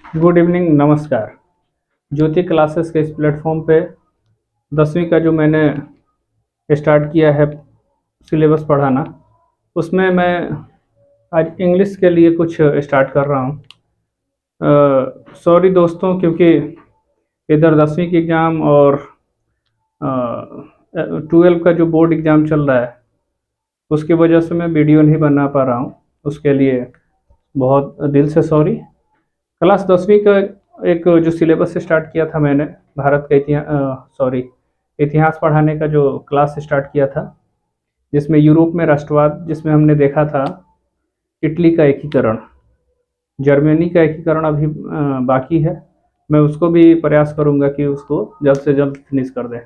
Good evening, नमस्कार। ज्योति classes के इस प्लेटफॉर्म पे 10वीं का जो मैंने स्टार्ट किया है सिलेबस पढ़ाना, उसमें मैं आज इंग्लिश के लिए कुछ स्टार्ट कर रहा हूँ। सॉरी दोस्तों, क्योंकि इधर 10वीं की एग्ज़ाम और 12 का जो बोर्ड एग्ज़ाम चल रहा है, उसकी वजह से मैं वीडियो नहीं बना पा रहा हूँ। उसके लिए बहुत दिल से सॉरी। क्लास 10वीं का एक जो सिलेबस स्टार्ट किया था मैंने, भारत का इतिहास पढ़ाने का जो क्लास स्टार्ट किया था, जिसमें यूरोप में राष्ट्रवाद, जिसमें हमने देखा था इटली का एकीकरण, जर्मनी का एकीकरण अभी बाकी है। मैं उसको भी प्रयास करूंगा कि उसको जल्द से जल्द फिनिश कर दें।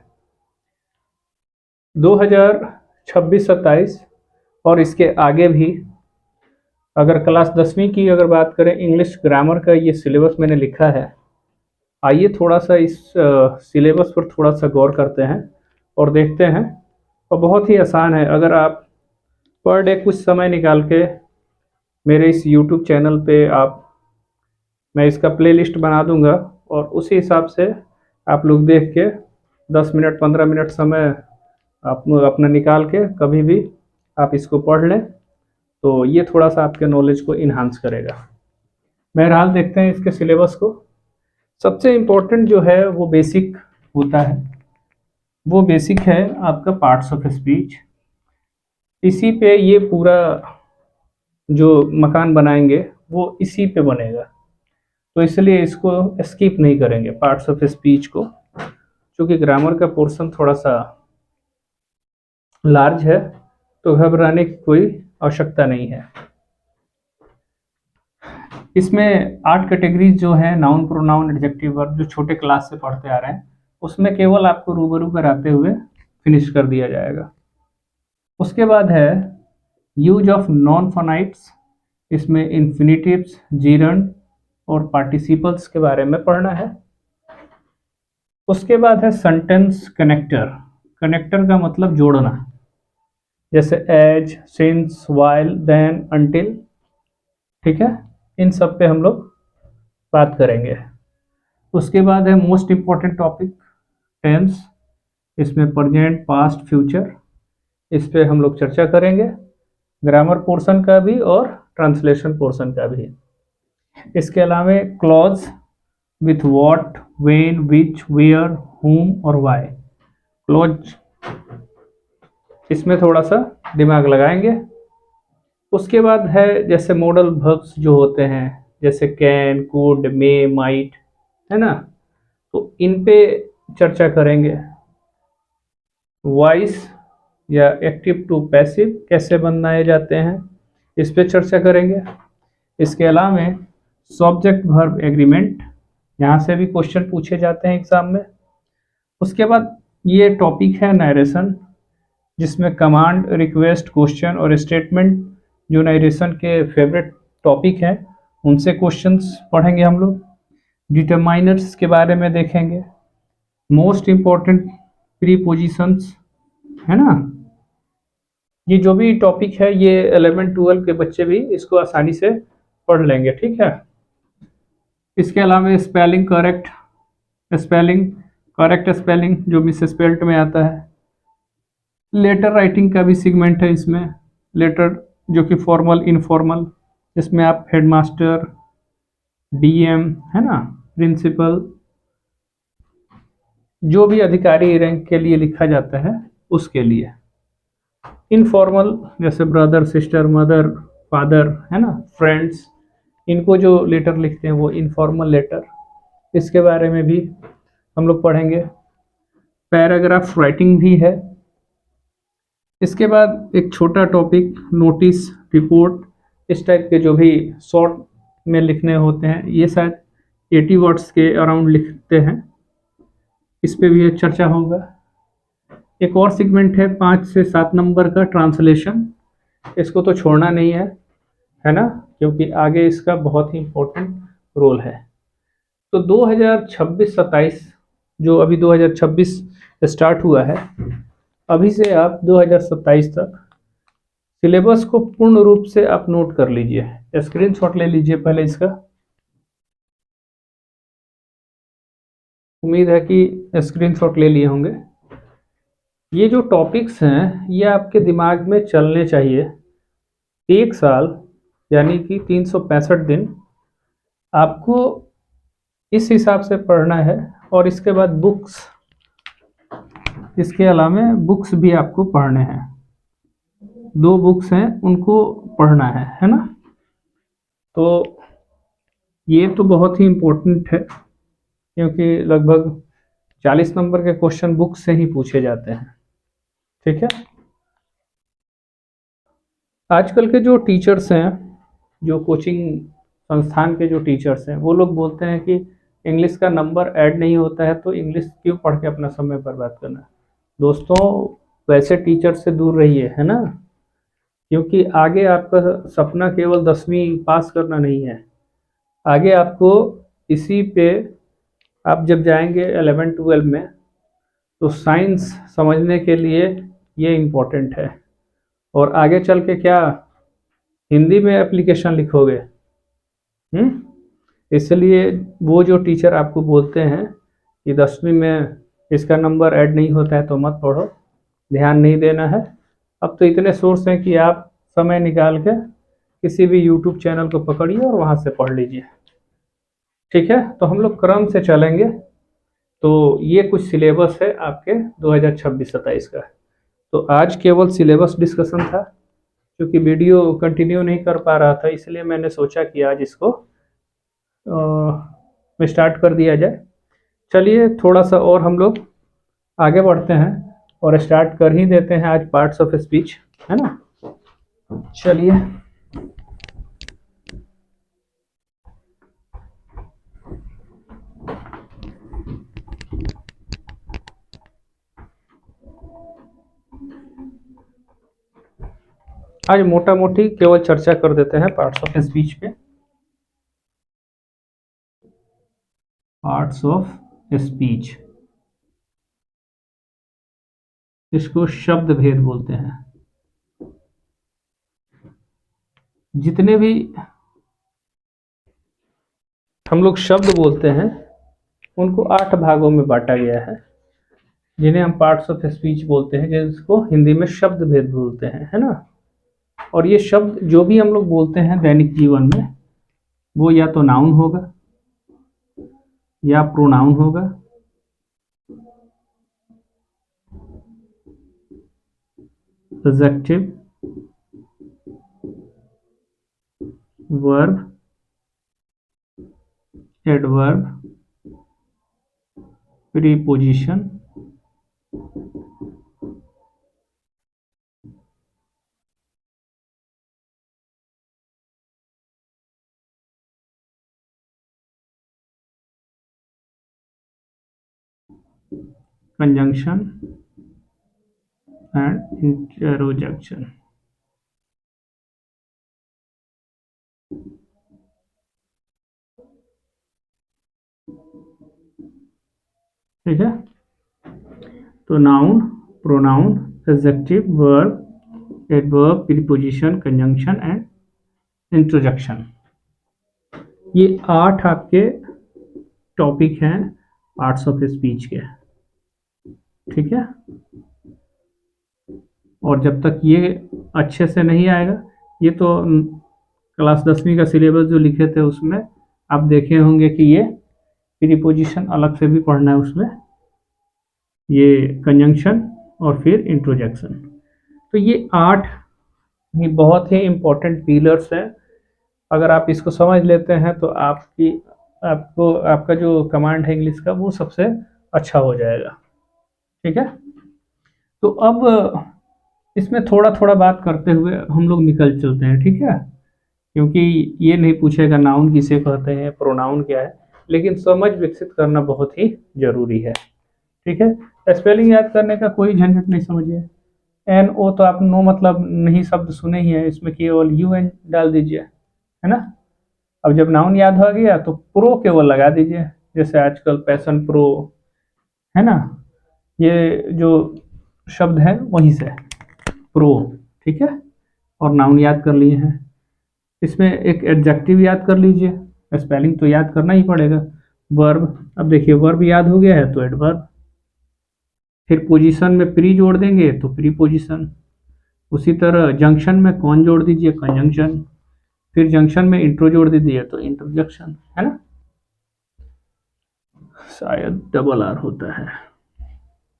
2026-27 और इसके आगे भी अगर क्लास 10वीं की अगर बात करें, इंग्लिश ग्रामर का ये सिलेबस मैंने लिखा है। आइए थोड़ा सा इस सिलेबस पर थोड़ा सा गौर करते हैं और देखते हैं। और बहुत ही आसान है। अगर आप पर डे कुछ समय निकाल के मेरे इस यूट्यूब चैनल पे मैं इसका प्लेलिस्ट बना दूंगा, और उसी हिसाब से आप लोग देख के 10 मिनट 15 मिनट समय आप अपना निकाल के कभी भी आप इसको पढ़ लें, तो ये थोड़ा सा आपके नॉलेज को इन्हांस करेगा। बहरहाल देखते हैं इसके सिलेबस को। सबसे इम्पोर्टेंट जो है वो बेसिक होता है। वो बेसिक है आपका पार्ट्स ऑफ स्पीच। इसी पे ये पूरा जो मकान बनाएंगे वो इसी पे बनेगा, तो इसलिए इसको स्किप नहीं करेंगे पार्ट्स ऑफ स्पीच को, क्योंकि ग्रामर का पोर्शन थोड़ा सा लार्ज है, तो घबराने की कोई आवश्यकता नहीं है। इसमें 8 कैटेगरीज जो है, नाउन, प्रोनाउन, एडजेक्टिव, वर्ब, जो छोटे क्लास से पढ़ते आ रहे हैं, उसमें केवल आपको रूबरू कराते हुए फिनिश कर दिया जाएगा। उसके बाद है यूज ऑफ नॉन फोनाइट्स। इसमें इन्फिनिटिव्स, जीरंड और पार्टिसिपल्स के बारे में पढ़ना है। उसके बाद है सेंटेंस कनेक्टर। कनेक्टर का मतलब जोड़ना, जैसे as, since, while, then, until. ठीक है, इन सब पे हम लोग बात करेंगे। उसके बाद है मोस्ट इम्पॉर्टेंट टॉपिक टेंस। इसमें प्रेजेंट, पास्ट, फ्यूचर, इस पे हम लोग चर्चा करेंगे, ग्रामर पोर्शन का भी और ट्रांसलेशन पोर्शन का भी। इसके अलावा clause with what, when, which, where, whom और व्हाई। क्लॉज, इसमें थोड़ा सा दिमाग लगाएंगे। उसके बाद है जैसे मॉडल वर्ब्स जो होते हैं, जैसे कैन, कुड, मे, माइट, है ना, तो इन पे चर्चा करेंगे। वॉइस या एक्टिव टू पैसिव कैसे बनाए जाते हैं, इस पे चर्चा करेंगे। इसके अलावा सब्जेक्ट वर्ब एग्रीमेंट, यहाँ से भी क्वेश्चन पूछे जाते हैं एग्जाम में। उसके बाद ये टॉपिक है नरेशन, जिसमें कमांड, रिक्वेस्ट, क्वेश्चन और स्टेटमेंट, जो नरेशन के फेवरेट टॉपिक हैं, उनसे क्वेश्चंस पढ़ेंगे हम लोग। डिटरमाइनर्स के बारे में देखेंगे। मोस्ट इम्पोर्टेंट प्रीपोजिशंस, है ना। ये जो भी टॉपिक है, ये 11-12 के बच्चे भी इसको आसानी से पढ़ लेंगे। ठीक है। इसके अलावा करेक्ट स्पेलिंग जो मिस स्पेल्ट में आता है। लेटर राइटिंग का भी सेगमेंट है इसमें। लेटर जो कि फॉर्मल, इनफॉर्मल, जिसमें आप हेडमास्टर, डीएम, है ना, प्रिंसिपल, जो भी अधिकारी रैंक के लिए लिखा जाता है उसके लिए। इनफॉर्मल जैसे ब्रदर, सिस्टर, मदर, फादर, है ना, फ्रेंड्स, इनको जो लेटर लिखते हैं वो इनफॉर्मल लेटर, इसके बारे में भी हम लोग पढ़ेंगे। पैराग्राफ राइटिंग भी है। इसके बाद एक छोटा टॉपिक नोटिस, रिपोर्ट, इस टाइप के जो भी शॉर्ट में लिखने होते हैं, ये शायद 80 वर्ड्स के अराउंड लिखते हैं, इस पे भी चर्चा होगा। एक और सेगमेंट है 5 से 7 नंबर का, ट्रांसलेशन। इसको तो छोड़ना नहीं है ना, क्योंकि आगे इसका बहुत ही इम्पोर्टेंट रोल है। तो 2026-27, जो अभी 2026 स्टार्ट हुआ है, अभी से आप 2027 तक सिलेबस को पूर्ण रूप से आप नोट कर लीजिए, स्क्रीनशॉट ले लीजिए पहले इसका। उम्मीद है कि स्क्रीनशॉट ले लिए होंगे। ये जो टॉपिक्स हैं ये आपके दिमाग में चलने चाहिए। एक साल यानी कि 365 दिन आपको इस हिसाब से पढ़ना है। और इसके बाद बुक्स, इसके अलावा बुक्स भी आपको पढ़ने हैं। 2 बुक्स हैं उनको पढ़ना है ना। तो ये तो बहुत ही इम्पोर्टेंट है क्योंकि लगभग 40 नंबर के क्वेश्चन बुक से ही पूछे जाते हैं। ठीक है। आजकल के जो टीचर्स हैं, जो कोचिंग संस्थान के जो टीचर्स हैं, वो लोग बोलते हैं कि इंग्लिश का नंबर ऐड नहीं होता है तो इंग्लिश क्यों पढ़ के अपना समय बर्बाद करना। दोस्तों, वैसे टीचर से दूर रहिए, है ना। क्योंकि आगे आपका सपना केवल 10वीं पास करना नहीं है। आगे आपको इसी पे, आप जब जाएंगे 11-12 में, तो साइंस समझने के लिए ये इम्पोर्टेंट है। और आगे चल के क्या हिंदी में एप्लीकेशन लिखोगे। इसलिए वो जो टीचर आपको बोलते हैं कि 10वीं में इसका नंबर ऐड नहीं होता है तो मत पढ़ो, ध्यान नहीं देना है। अब तो इतने सोर्स हैं कि आप समय निकाल के किसी भी यूट्यूब चैनल को पकड़िए और वहाँ से पढ़ लीजिए। ठीक है। तो हम लोग क्रम से चलेंगे। तो ये कुछ सिलेबस है आपके 2026-27 का। तो आज केवल सिलेबस डिस्कशन था। क्योंकि वीडियो कंटिन्यू नहीं कर पा रहा था इसलिए मैंने सोचा कि आज इसको स्टार्ट कर दिया जाए। चलिए थोड़ा सा और हम लोग आगे बढ़ते हैं और स्टार्ट कर ही देते हैं आज पार्ट्स ऑफ स्पीच, है ना। चलिए। आज मोटा मोटी केवल चर्चा कर देते हैं पार्ट्स ऑफ स्पीच पे। पार्ट्स ऑफ स्पीच, इसको शब्द भेद बोलते हैं। जितने भी हम लोग शब्द बोलते हैं उनको 8 भागों में बांटा गया है, जिन्हें हम पार्ट्स ऑफ स्पीच बोलते हैं, जिसको हिंदी में शब्द भेद बोलते हैं, है ना। और ये शब्द जो भी हम लोग बोलते हैं दैनिक जीवन में, वो या तो नाउन होगा या प्रोनाउन होगा, adjective, verb, adverb, preposition, conjunction and interjection. ठीक है। तो noun, pronoun, adjective, verb, adverb, preposition, conjunction and interjection, ये 8 आपके टॉपिक हैं पार्ट्स ऑफ स्पीच के। ठीक है। और जब तक ये अच्छे से नहीं आएगा, ये तो क्लास 10वीं का सिलेबस जो लिखे थे उसमें आप देखे होंगे कि ये प्रीपोजिशन अलग से भी पढ़ना है, उसमें ये कंजंक्शन और फिर इंट्रोजेक्शन। तो ये 8 ही बहुत ही इम्पोर्टेंट पिलर्स हैं। अगर आप इसको समझ लेते हैं तो आपका जो कमांड है इंग्लिश का वो सबसे अच्छा हो जाएगा। ठीक है। तो अब इसमें थोड़ा थोड़ा बात करते हुए हम लोग निकल चलते हैं। ठीक है। क्योंकि ये नहीं पूछेगा नाउन किसे कहते हैं, प्रोनाउन क्या है, लेकिन समझ विकसित करना बहुत ही जरूरी है। ठीक है। स्पेलिंग याद करने का कोई झंझट नहीं, समझिए। एन ओ तो आप नो मतलब नहीं शब्द सुने ही है, इसमें केवल यू एन डाल दीजिए, है ना। अब जब नाउन याद हो गया तो प्रो केवल लगा दीजिए, जैसे आजकल पैशन प्रो, है ना। ये जो शब्द है वहीं से प्रो। ठीक है। और नाउन याद कर लिए हैं। इसमें एक एडजेक्टिव याद कर लीजिए, स्पेलिंग तो याद करना ही पड़ेगा। वर्ब, अब देखिए वर्ब याद हो गया है तो एडवर्ब, फिर पोजीशन में प्री जोड़ देंगे तो प्री पोजीशन, उसी तरह जंक्शन में कौन जोड़ दीजिए कंजंक्शन, फिर जंक्शन में इंट्रो जोड़ दीजिए तो इंटरजेक्शन, है ना। शायद डबल आर होता है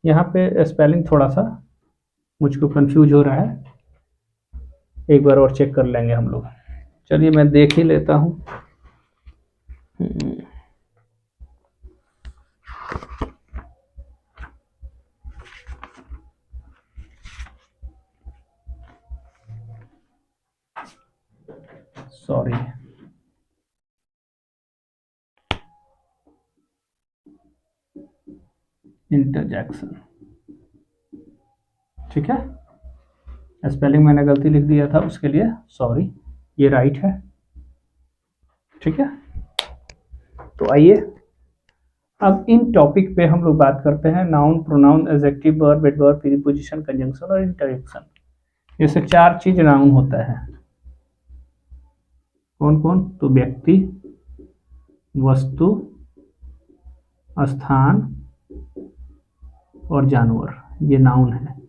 यहाँ पे, स्पेलिंग थोड़ा सा मुझको कंफ्यूज हो रहा है, एक बार और चेक कर लेंगे हम लोग। चलिए मैं देख ही लेता हूँ। सॉरी, इंटरजेक्शन, ठीक है। स्पेलिंग मैंने गलती लिख दिया था, उसके लिए सॉरी, ये राइट है, ठीक है। तो आइए अब इन टॉपिक पे हम लोग बात करते हैं, noun, pronoun, adjective, verb, adverb, preposition, conjunction और इंटरजेक्शन। जैसे 4 चीज नाउन होता है, कौन कौन, तो व्यक्ति, वस्तु, स्थान और जानवर, ये नाउन है।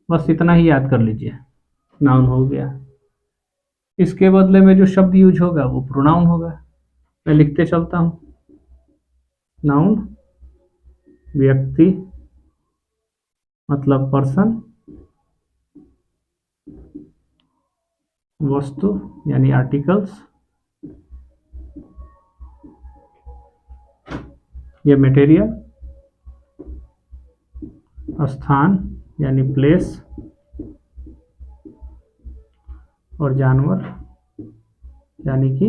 बस इतना ही याद कर लीजिए, नाउन हो गया। इसके बदले में जो शब्द यूज होगा वो प्रोनाउन होगा। मैं लिखते चलता हूं, नाउन व्यक्ति मतलब पर्सन, वस्तु यानी आर्टिकल्स, ये मटेरियल, स्थान यानी प्लेस, और जानवर यानी कि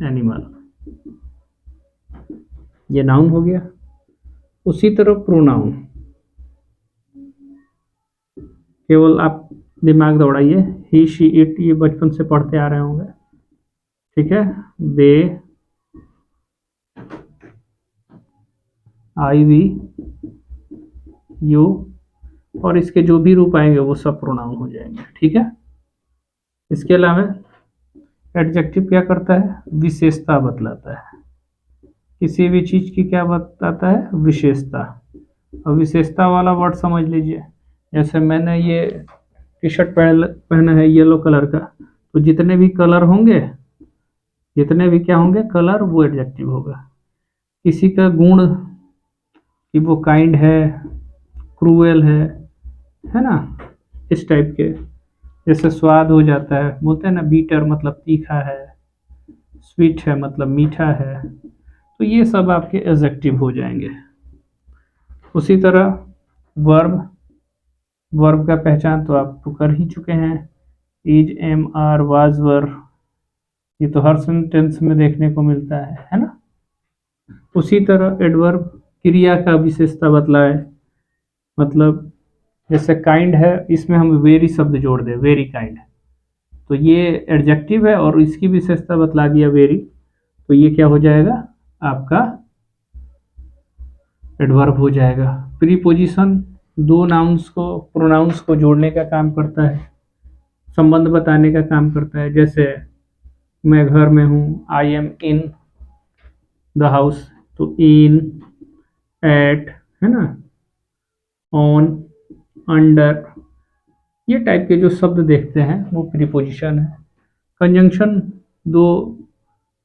एनिमल, ये नाउन हो गया। उसी तरह प्रोनाउन, केवल आप दिमाग दौड़ाइए, ही, शी, इट, ये बचपन से पढ़ते आ रहे होंगे, ठीक है। दे, आई, वी, यू, और इसके जो भी रूप आएंगे वो सब प्रोनाउन हो जाएंगे, ठीक है। इसके अलावा एडजेक्टिव क्या करता है, विशेषता बतलाता है, किसी भी चीज की क्या बताता है, विशेषता। और विशेषता वाला वर्ड समझ लीजिए, जैसे मैंने ये टी शर्ट पहना है येलो कलर का, तो जितने भी कलर होंगे, जितने भी क्या होंगे कलर, वो एडजेक्टिव होगा। किसी का गुण कि वो काइंड है, क्रूएल है ना, इस टाइप के। जैसे स्वाद हो जाता है, बोलते हैं ना बीटर मतलब तीखा है, स्वीट है मतलब मीठा है, तो ये सब आपके एडजेक्टिव हो जाएंगे। उसी तरह वर्ब, वर्ब का पहचान तो आप तो कर ही चुके हैं, इज, एम, आर, वाज, वर, ये तो हर सेंटेंस में देखने को मिलता है ना। उसी तरह एडवर्ब क्रिया का विशेषता बतलाए, मतलब जैसे काइंड है, इसमें हम वेरी शब्द जोड़ दें, वेरी काइंड, तो ये एडजेक्टिव है और इसकी विशेषता बतला दिया वेरी, तो ये क्या हो जाएगा आपका एडवर्ब हो जाएगा। प्रीपोजिशन दो नाउन्स को, प्रोनाउंस को जोड़ने का काम करता है, संबंध बताने का काम करता है। जैसे मैं घर में हूँ, I am in the house, तो इन, एट, है ना, ऑन, अंडर, ये टाइप के जो शब्द देखते हैं वो प्रीपोजिशन है। कंजंक्शन दो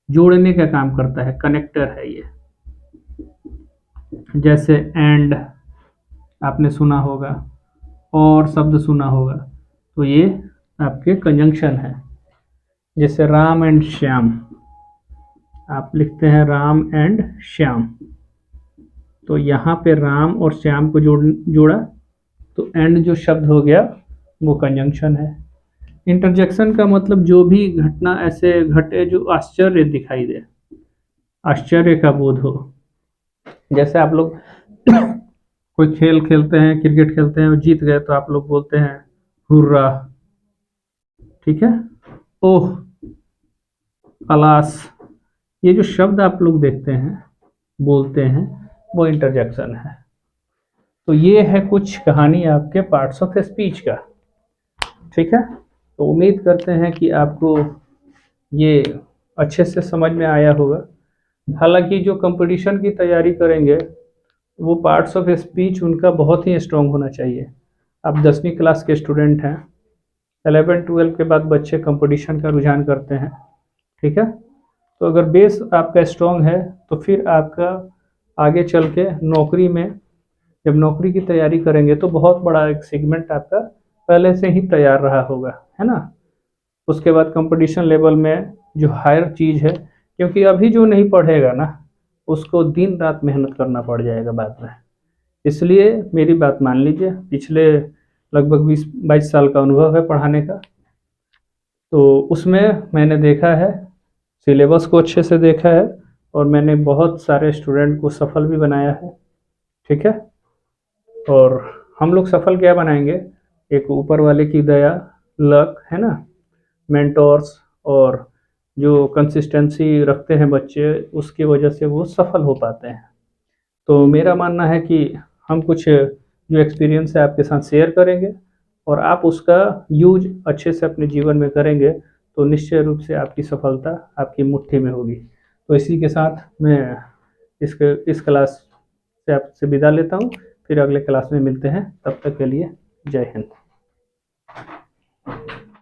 जोड़ने का काम करता है, कनेक्टर है ये। जैसे एंड आपने सुना होगा, और शब्द सुना होगा, तो ये आपके कंजंक्शन है। जैसे राम एंड श्याम, आप लिखते हैं राम एंड श्याम, तो यहाँ पे राम और श्याम को जोड़ा, तो एंड जो शब्द हो गया वो कंजंक्शन है। इंटरजेक्शन का मतलब जो भी घटना ऐसे घटे जो आश्चर्य दिखाई दे, आश्चर्य का बोध हो। जैसे आप लोग कोई खेल खेलते हैं, क्रिकेट खेलते हैं और जीत गए, तो आप लोग बोलते हैं हुर्रा, ठीक है, ओह, अलास, ये जो शब्द आप लोग देखते हैं, बोलते हैं, वो इंटरजेक्शन है। तो ये है कुछ कहानी आपके पार्ट्स ऑफ स्पीच का, ठीक है। तो उम्मीद करते हैं कि आपको ये अच्छे से समझ में आया होगा। हालांकि जो कंपटीशन की तैयारी करेंगे वो पार्ट्स ऑफ स्पीच उनका बहुत ही स्ट्रांग होना चाहिए। आप 10वीं क्लास के स्टूडेंट हैं, 11-12 के बाद बच्चे कंपटीशन का रुझान करते हैं, ठीक है। तो अगर बेस आपका स्ट्रांग है तो फिर आपका आगे चल के नौकरी में, जब नौकरी की तैयारी करेंगे तो बहुत बड़ा एक सेगमेंट आपका पहले से ही तैयार रहा होगा, है ना। उसके बाद कंपटीशन लेवल में जो हायर चीज़ है, क्योंकि अभी जो नहीं पढ़ेगा ना उसको दिन रात मेहनत करना पड़ जाएगा बाद में। इसलिए मेरी बात मान लीजिए, पिछले लगभग 20-22 साल का अनुभव है पढ़ाने का, तो उसमें मैंने देखा है, सिलेबस को अच्छे से देखा है और मैंने बहुत सारे स्टूडेंट को सफल भी बनाया है, ठीक है। और हम लोग सफल क्या बनाएंगे, एक ऊपर वाले की दया, लक, है ना, मेंटोर्स और जो कंसिस्टेंसी रखते हैं बच्चे, उसकी वजह से वो सफल हो पाते हैं। तो मेरा मानना है कि हम कुछ जो एक्सपीरियंस है आपके साथ शेयर करेंगे और आप उसका यूज अच्छे से अपने जीवन में करेंगे तो निश्चय रूप से आपकी सफलता आपकी मुट्ठी में होगी। तो इसी के साथ मैं इस क्लास से आपसे विदा लेता हूँ, फिर अगले क्लास में मिलते हैं, तब तक के लिए जय हिंद।